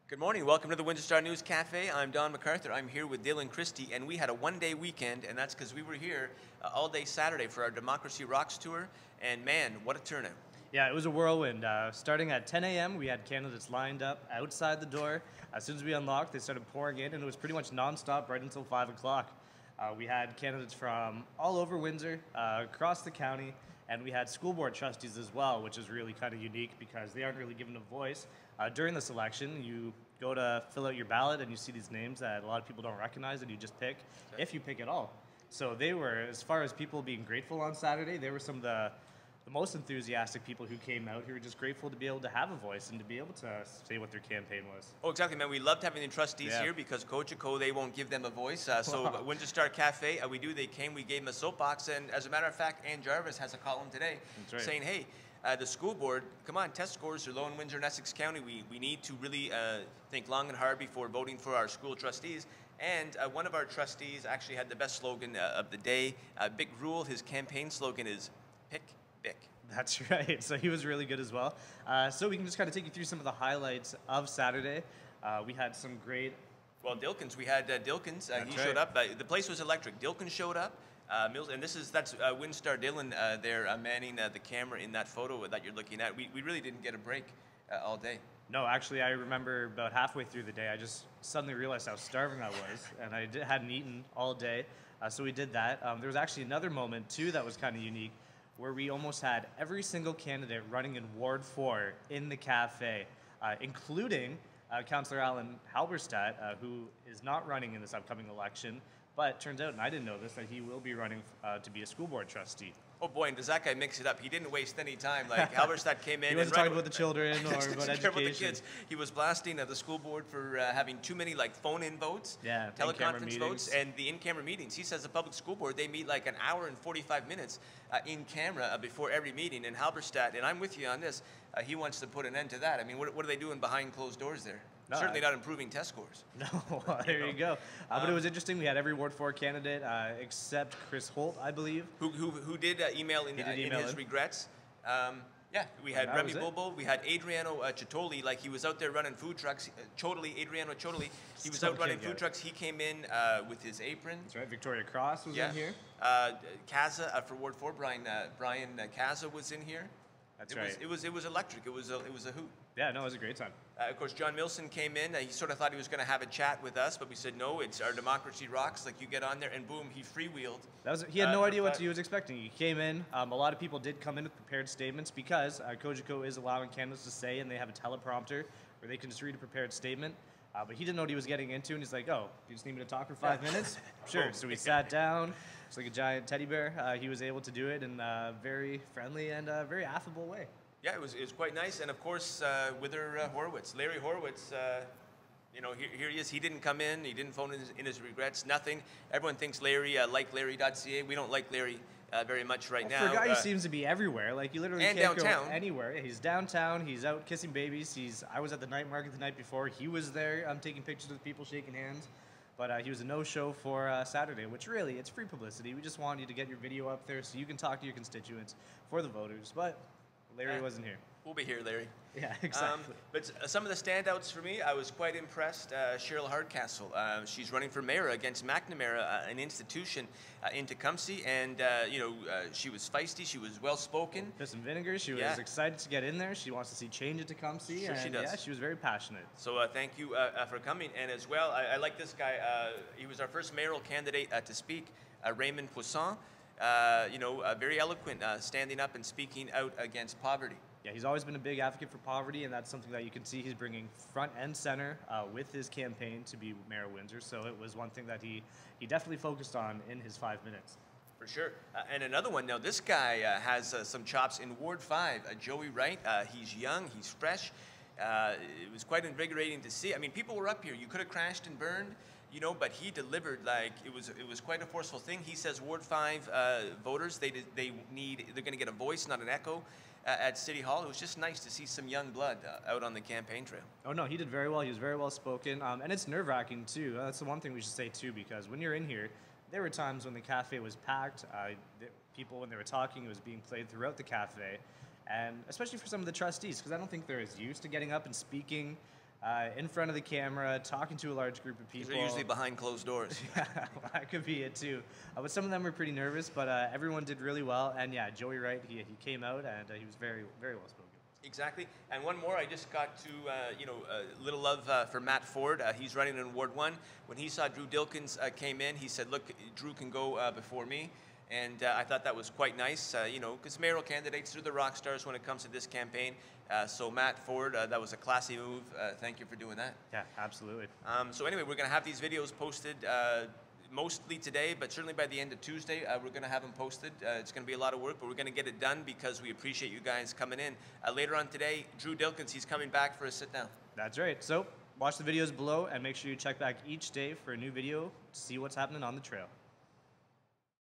Good morning. Welcome to the Windsor Star News Cafe. I'm Don McArthur. I'm here with Dale and Kristy, and we had a one-day weekend, and that's because we were here all day Saturday for our Democracy Rocks tour, and man, what a turnout. Yeah, it was a whirlwind. Starting at 10 a.m., we had candidates lined up outside the door. As soon as we unlocked, they started pouring in, and it was pretty much nonstop right until 5 o'clock. We had candidates from all over Windsor, across the county, and we had school board trustees as well, which is really kind of unique because they aren't really given a voice. During this election, you go to fill out your ballot and you see these names that a lot of people don't recognize and you just pick, if you pick at all. So they were, as far as people being grateful on Saturday, they were some of the most enthusiastic people who came out who were just grateful to be able to have a voice and to be able to say what their campaign was. Oh, exactly, man. We loved having the trustees here because Cogeco, they won't give them a voice. So Windsor Star Cafe, they came, we gave them a soapbox, and as a matter of fact, Ann Jarvis has a column today saying, hey, the school board, come on, test scores are low in Windsor and Essex County. We need to really think long and hard before voting for our school trustees. And one of our trustees actually had the best slogan of the day. Big Rule, his campaign slogan is pick Bick. That's right. So he was really good as well. So we can just kind of take you through some of the highlights of Saturday. We had some great... Well, Dilkins, we had Dilkins. He showed up. The place was electric. Dilkins showed up. Mills, and that's Windstar Dylan there manning the camera in that photo that you're looking at. We really didn't get a break all day. No, actually, I remember about halfway through the day, I just suddenly realized how starving I was, and I hadn't eaten all day, so we did that. There was actually another moment, too, that was kind of unique, where we almost had every single candidate running in Ward 4 in the cafe, including Councillor Alan Halberstadt, who is not running in this upcoming election, but turns out, and I didn't know this, that he will be running to be a school board trustee. Oh boy, and does that guy mix it up? He didn't waste any time. Like, Halberstadt came in. He wasn't talking about the children or about education. About the kids. He was blasting the school board for having too many phone-in votes, teleconference votes, and the in-camera meetings. He says the public school board, they meet like an hour and 45 minutes in camera before every meeting. And Halberstadt, and I'm with you on this, he wants to put an end to that. I mean, what are they doing behind closed doors there? No, certainly not improving test scores. No, there you go. But it was interesting. We had every Ward 4 candidate except Chris Holt, I believe. Who did email in his regrets. Yeah, we had Remy Bobo, we had Adriano Chitoli, like he was out there running food trucks. Adriano Chitoli, he was out running food trucks. He came in with his apron. That's right, Victoria Cross was in here. Kaza for Ward 4, Brian Kaza was in here. That's right. It was electric. It was a hoot. Yeah, no, it was a great time. Of course, John Milson came in. He sort of thought he was going to have a chat with us, but we said, no, it's our Democracy Rocks. Like, you get on there, and boom, he freewheeled. He had no idea what he was expecting. He came in. A lot of people did come in with prepared statements because Cogeco is allowing candidates to say, and they have a teleprompter where they can just read a prepared statement. But he didn't know what he was getting into, and he's like, oh, you just need me to talk for 5 minutes? Sure. So we sat down. It's like a giant teddy bear. He was able to do it in a very friendly and very affable way. Yeah, it was quite nice, and of course, Wither Horowitz, Larry Horowitz, here he is. He didn't come in. He didn't phone in his regrets. Nothing. Everyone thinks Larry, like Larry.ca. We don't like Larry very much right now. For a guy who seems to be everywhere, like you literally can't downtown. Go anywhere. He's downtown. He's out kissing babies. I was at the night market the night before. He was there. I'm taking pictures with people, shaking hands. But he was a no-show for Saturday, which really, it's free publicity. We just want you to get your video up there so you can talk to your constituents for the voters. But Larry wasn't here. We'll be here, Larry. Yeah, exactly. But some of the standouts for me, I was quite impressed. Cheryl Hardcastle, she's running for mayor against McNamara, an institution in Tecumseh, and she was feisty. She was well-spoken. Piss and vinegar. She was excited to get in there. She wants to see change at Tecumseh. Sure, she does. Yeah, she was very passionate. So thank you for coming. And as well, I like this guy. He was our first mayoral candidate to speak, Raymond Poisson. Very eloquent, standing up and speaking out against poverty. Yeah, he's always been a big advocate for poverty, and that's something that you can see he's bringing front and center with his campaign to be Mayor of Windsor. So it was one thing that he definitely focused on in his 5 minutes. For sure. And another one, now this guy has some chops in Ward 5, Joey Wright. He's young, he's fresh. It was quite invigorating to see. I mean, people were up here. You could have crashed and burned. But he delivered. Like it was quite a forceful thing. He says Ward 5 voters, they're going to get a voice, not an echo, at City Hall. It was just nice to see some young blood out on the campaign trail. Oh no, he did very well. He was very well spoken, and it's nerve-wracking too. That's the one thing we should say too, because when you're in here, there were times when the cafe was packed. People, when they were talking, it was being played throughout the cafe, and especially for some of the trustees, because I don't think they're as used to getting up and speaking in front of the camera, talking to a large group of people. They're usually behind closed doors. Yeah, well, that could be it too. But some of them were pretty nervous, but everyone did really well. And yeah, Joey Wright, he came out and he was very, very well spoken. Exactly. And one more, I just got to, a little love for Matt Ford. He's running in Ward 1. When he saw Drew Dilkins came in, he said, look, Drew can go before me. And I thought that was quite nice, because mayoral candidates are the rock stars when it comes to this campaign. So Matt Ford, that was a classy move. Thank you for doing that. Yeah, absolutely. So anyway, we're going to have these videos posted mostly today, but certainly by the end of Tuesday, we're going to have them posted. It's going to be a lot of work, but we're going to get it done because we appreciate you guys coming in. Later on today, Drew Dilkins, he's coming back for a sit-down. That's right. So watch the videos below and make sure you check back each day for a new video to see what's happening on the trail.